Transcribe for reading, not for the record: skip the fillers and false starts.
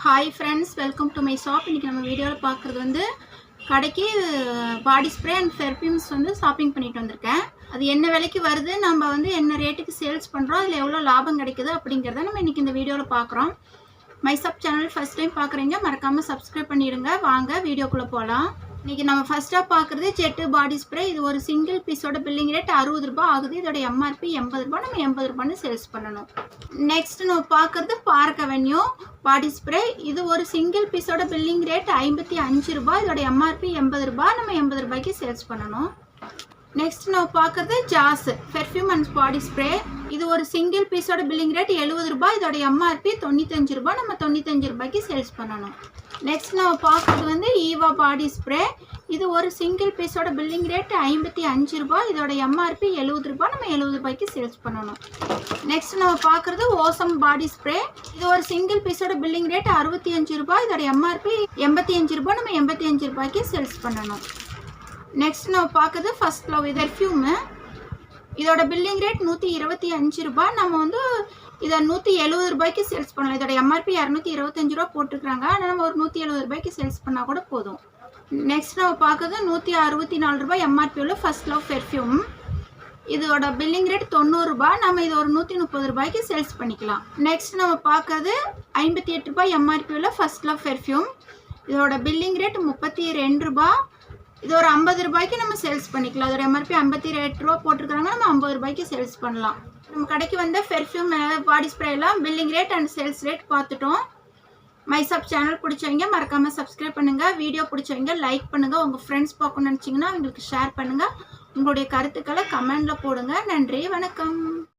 Hi friends, welcome to my shop. இன்றைக்கி நம்ம வீடியோவில் பார்க்குறது வந்து கடைக்கு பாடி ஸ்ப்ரே அண்ட் பெர்ஃப்யூம்ஸ் வந்து ஷாப்பிங் பண்ணிட்டு வந்திருக்கேன். அது என்ன விலைக்கு வருது, நம்ம வந்து என்ன ரேட்டுக்கு சேல்ஸ் பண்ணுறோம், அதில் எவ்வளோ லாபம் கிடைக்குது அப்படிங்கிறத நம்ம இன்றைக்கி இந்த வீடியோவில் பார்க்குறோம். My shop channel first time பார்க்குறீங்க, மறக்காமல் சப்ஸ்கிரைப் பண்ணிடுங்க. வாங்க வீடியோக்குள்ளே போகலாம். இன்றைக்கி நம்ம ஃபஸ்ட்டாக பார்க்குறது ஜெட்டு பாடி ஸ்ப்ரே. இது ஒரு சிங்கிள் பீஸோட பில்லிங் ரேட் 60 ரூபா ஆகுது. இதோட எம்ஆர்பி 80 ரூபா. நம்ம 80 ரூபான்னு சேல்ஸ் பண்ணணும். நெக்ஸ்ட் நம்ம பார்க்குறது பார்க் அவென்யூ பாடி ஸ்ப்ரே. இது ஒரு சிங்கிள் பீஸோட பில்லிங் ரேட் 55 ரூபா. இதோட எம்ஆர்பி 80 ரூபா. நம்ம 80 ரூபாய்க்கு சேல்ஸ் பண்ணணும். நெக்ஸ்ட் நம்ம பார்க்குறது ஜாஸ் பெர்ஃப்யூம் அண்ட் பாடி ஸ்ப்ரே. இது ஒரு சிங்கிள் பீஸோட பில்லிங் ரேட் 70 ரூபா. இதோட எம்ஆர்பி 95 ரூபா. நம்ம 95 ரூபாய்க்கு சேல்ஸ் பண்ணணும். நெக்ஸ்ட் நம்ம பார்க்குறது வந்து ஈவா பாடி ஸ்ப்ரே. இது ஒரு சிங்கிள் பீஸோட பில்லிங் ரேட் 55 ரூபா. இதோட எம்ஆர்பி 70 ரூபா. நம்ம 70 ரூபாய்க்கு சேல்ஸ் பண்ணணும். நெக்ஸ்ட் நம்ம பார்க்குறது ஓசம் பாடி ஸ்ப்ரே. இது ஒரு சிங்கிள் பீஸோட பில்லிங் ரேட் 65 ரூபா. இதோட எம்ஆர்பி 85 ரூபா. நம்ம 85 ரூபாய்க்கு சேல்ஸ் பண்ணணும். நெக்ஸ்ட் நம்ம பார்க்குறது ஃபர்ஸ்ட் லவ் பெர்ஃப்யூமு. இதோட பில்லிங் ரேட் 125 ரூபா. நம்ம வந்து இதை 170 ரூபாய்க்கு சேல்ஸ் பண்ணலாம். இதோட எம்ஆர்பி 225 ரூபா போட்டுருக்காங்க. ஆனால் நம்ம ஒரு 170 ரூபாய்க்கு சேல்ஸ் பண்ணால் கூட போதும். நெக்ஸ்ட் நம்ம பார்க்குறது 164 ரூபாய் எம்ஆர்பி உள்ள ஃபர்ஸ்ட் லவ் பெர்ஃப்யூம். இதோட பில்லிங் ரேட் 90 ரூபா. நம்ம இது ஒரு 130 ரூபாய்க்கு சேல்ஸ் பண்ணிக்கலாம். நெக்ஸ்ட் நம்ம பார்க்குறது 58 ரூபாய் எம்ஆர்பி உள்ள ஃபர்ஸ்ட் லவ் பெர்ஃப்யூம். இதோட பில்லிங் ரேட் 32 ரூபா. இது ஒரு 50 ரூபாய்க்கு நம்ம சேல்ஸ் பண்ணிக்கலாம். அதோட எம்ஆர்பி 58 ரூபா போட்டிருக்காங்க. நம்ம 50 ரூபாய்க்கு சேல்ஸ் பண்ணலாம். நம்ம கடைக்கு வந்த பெர்ஃப்யூம் பாடி ஸ்ப்ரே எல்லாம் billing rate and sales rate பார்த்துட்டோம். மை ஷாப் சேனல் பிடிச்சவங்க மறக்காமல் சப்ஸ்கிரைப் பண்ணுங்கள். வீடியோ பிடிச்சவங்க லைக் பண்ணுங்கள். உங்கள் ஃப்ரெண்ட்ஸ் பார்க்கணும்னு நினச்சிங்கன்னா அவங்களுக்கு ஷேர் பண்ணுங்கள். உங்களுடைய கருத்துக்களை கமெண்டில் போடுங்க. நன்றி, வணக்கம்.